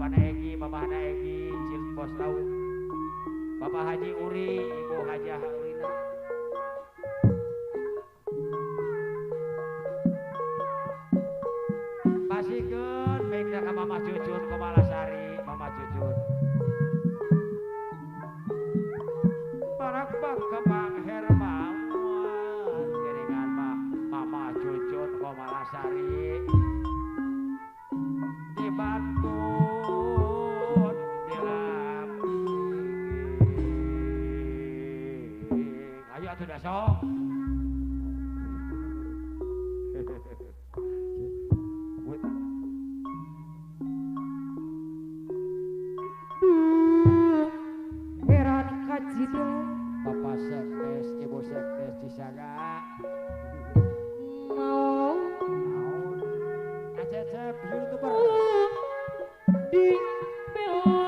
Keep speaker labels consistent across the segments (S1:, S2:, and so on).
S1: Papana Egi, Mamahna Egi, Cil Bos Laut, Bapak Haji Uri, Ibu Hajah Urina. Pasikeun baikna ka Mama Cucun Komalasari, Mama Cucun. Barak bak ka Mang Hermawan, jaringan mah Mama Cucun Komalasari. Dibantun dilamping. Ayo atuh da sok.
S2: Heran kajido
S1: Bapak Sekdes, Ibu Sekdes Cisaga.
S2: mau
S1: Naon? Acecep YouTuber.
S2: di bela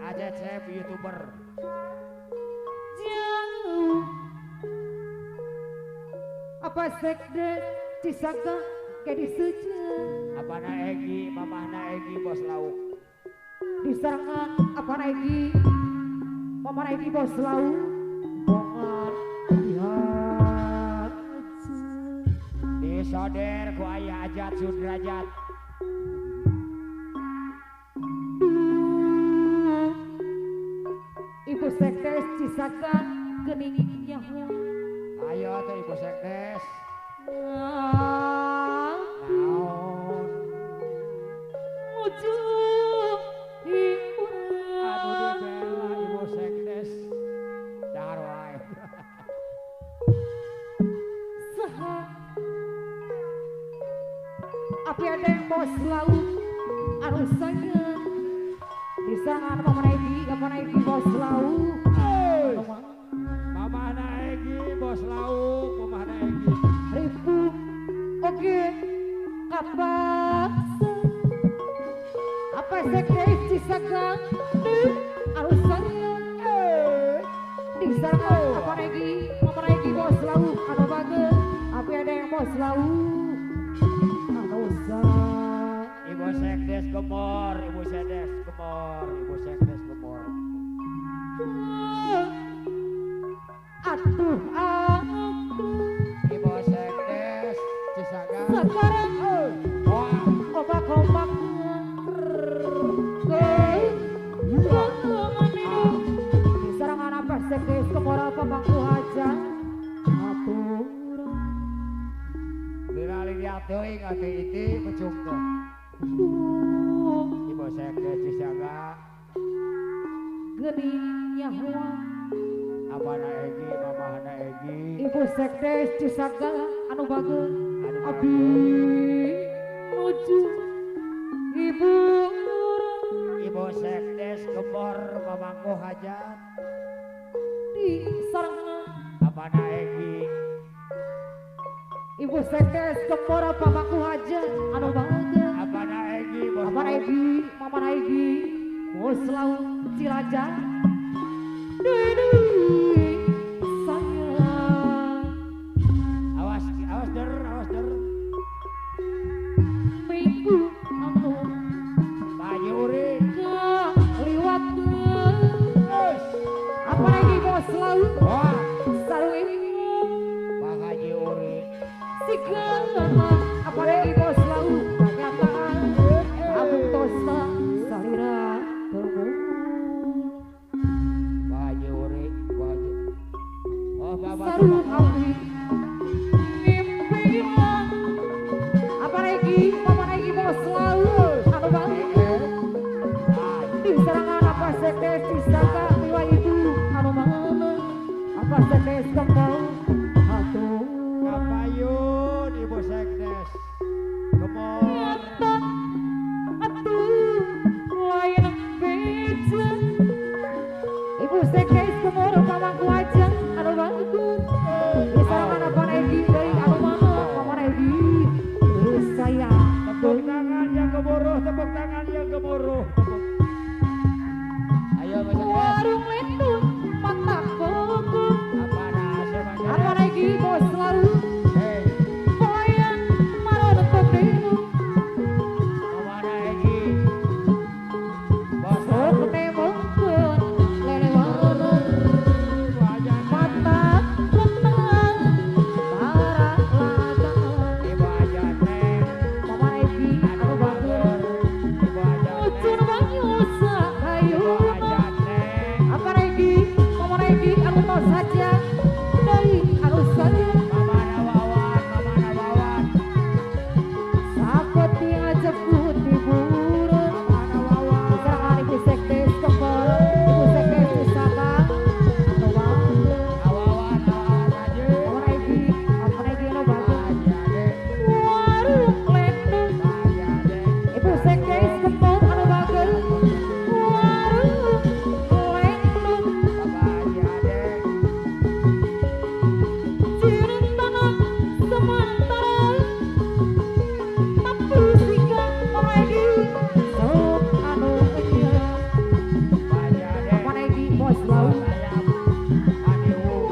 S1: Acecep YouTuber.
S2: jauh apa sekdes Cisaga kayak disejen
S1: Apana Egi, Mamahna Egi Bos Lauk.
S2: diserangan apa lagi mama lagi bos laut bongan dihaji
S1: Disoder ku aya Ajat Sudrajat.
S2: ibu sekdes Cisaga keningnya
S1: Ayo tuh Ibu Sekdes.
S2: naon
S1: Naon?
S2: muju
S1: Aduh dibela Ibu Sekdes. Dahar wae.
S2: saha apa ada yang bos laut anu saya disangan mama Egi apa Egi bos laut
S1: Mamahna Egi Bos Lauk, Mamahna Egi.
S2: ribu oke kapas apa sekdes Cisaga harus saya disangan apa Egi mama Egi bos laut anu bagus apa ada yang bos laut anu usah
S1: Ibu Sekdes Gemor, Ibu Sekdes Gemor, Ibu Sekdes Gemor.
S2: atuh aku
S1: Ibu Sekdes Cisaga.
S2: sekarang
S1: Wah,
S2: opak-opak diserang anak persekdes kemoral pemangku haja aturan
S1: dina lihat teuing atuh iti pucuk teh. Ibu Sekdes Cisaga.
S2: gening nyawa
S1: Apana Egi, Mamahna Egi.
S2: ibu sekdes Cisaga anu bagus
S1: Anu
S2: abi nuju ibu
S1: Ibu Sekdes Gemor Mamangku Hajat.
S2: diserang
S1: Apana Egi.
S2: ibu sekdes kemoral pemangku haja anu bagus
S1: Apana Egi, Bos
S2: Mama
S1: Lauk.
S2: Egi, Mama Egi, bos laut Cilacap. Dui, sayang,
S1: Awas, awas der, awas der.
S2: minggu aku
S1: Maju uri.
S2: liwat.
S1: Terus.
S2: Apa lagi bos laut?
S1: Wah,
S2: Sarung
S1: Pak Haji Uri.
S2: sigana. Apa lagi bos laut? Kenyataan, abung tosta, salira terbu.
S1: Pak Haji Uri, Pak Haji. Oh, Bapak.
S2: Sarung api mimpi apa lagi mama lagi bos laut anu bangga di serangan apa sekdes Cisaga liwa itu anu mana apa sekdes kembang atuh
S1: Kapayun, Ibu Sekdes. Gemor.
S2: nyata atuh lain beja ibu sekdes kemur pamangku aja anu bagus di serangan apa lagi dari anu mana mama lagi sayang
S1: Tepuk tangan yang gemuruh, tepuk tangan yang gemuruh. Ayo, Ibu Sekdes.
S2: warung lentut mata koko
S1: Apa nasi, Pak Sekdes?
S2: apa lagi bos lalu
S1: Hei,
S2: koyan malah untuk denu bos laut.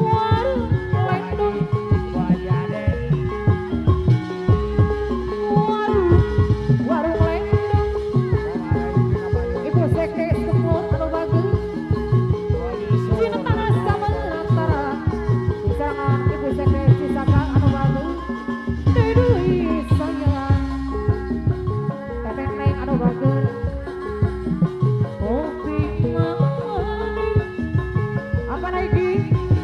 S2: Warung lendong, warung lendong. Ibu sekte semua anu bagus. Cina tanah sama antara. Misalkan ibu sekte cisaka anu bagus. Dedui saya. Teteh neng anu bagus. Kopi manis. Apa lagi?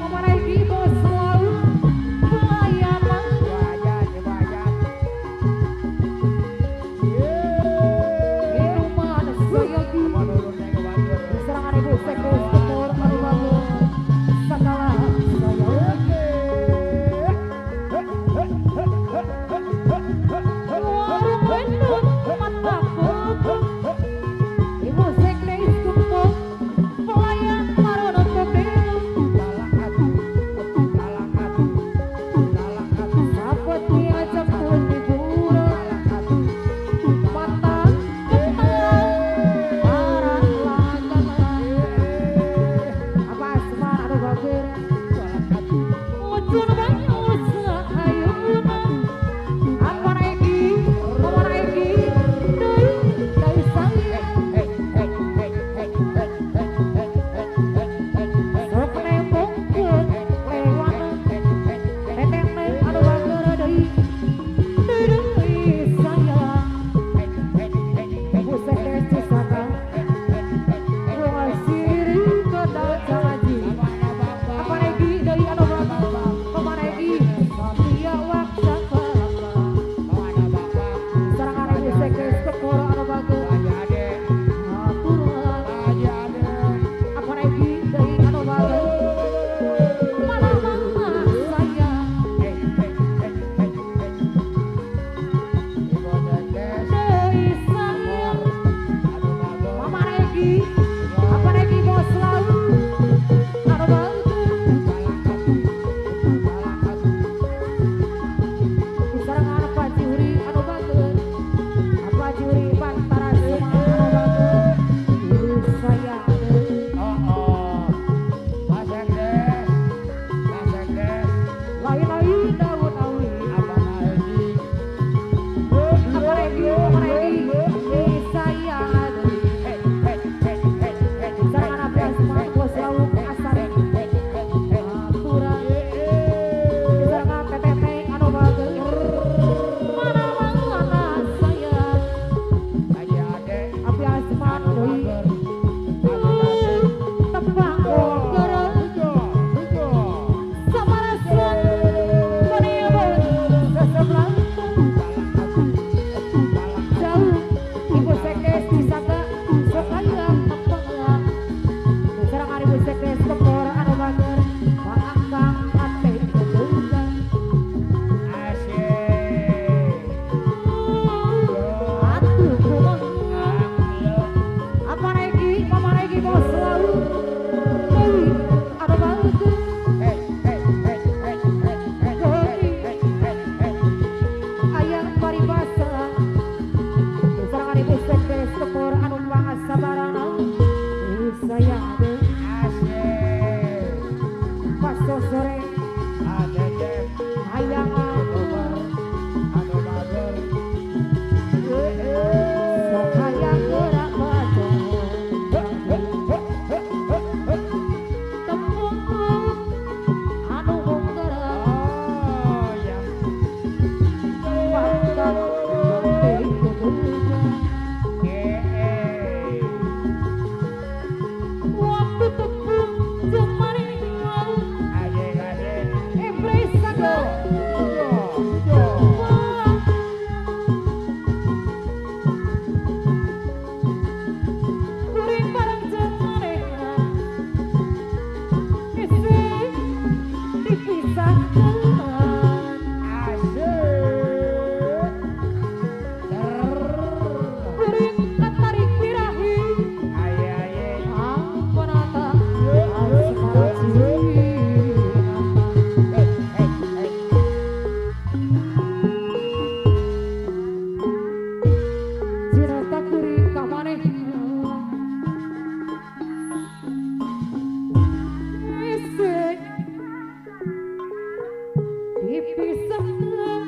S2: Apa lagi bos laut? Pelayanan. Minuman saya di. Serangan ibu sekte semua anu bagus. Sakala saya. Warung lendong mata pokok. Ibu sekte kumpul pelayan marono kodeno. Seperti ajak pun hiburan. Mata ketelan parang lancaman. Apa semua ada bager. Ujur banyak usaha ayunan. Apa lagi? Apa lagi? Dari saya. Sok nembok pun lewat. Teteh neng anu bager dari saya. Ibu sekte cisaka. Bunga siri kedal jangaji. Apa lagi dari anu bager? Apa lagi? Dia waksa kelapa. Serangan ibu sekte sekor anu bager. Aturan. Apa lagi dari anu bager? Mana mama saya. Dari saya. Mama lagi. Apa lagi bos laut? Anu bager. Serangan apa curi anu bager? Apa curi pantara semua anu bager? Diri saya. Lain-lain daun awi. Apa lagi? Apa lagi? Diri saya. Serangan apa semua bos laut asal. Aturan. Serangan teteh neng anu bager. Mana saya. Api asman deui. Tembang ogeran. Samarasan. Paniaban. Sesebelah. Jauh. Ibu sekte cisaka. Sekaya tembang. Serangan ibu sekte sekor anu bager. Maangkang ate kebukan. Atuh kumang. Apa lagi bos laut? Deui anu bager. Ayang paribasa. Serangan ibu sekte sekor anu bangsa barana. Diri saya ada. Pas sore ayang hayang gerak baca. Tembung anu munggerak. Pangkat ate kebukan. Waktu tepung jeung maringan. Iblis saga. Kuring bareng jeung manehna. Isih dipisahkeun. Kuring katarik birahi. Ampunata. Sekarang pipi seneng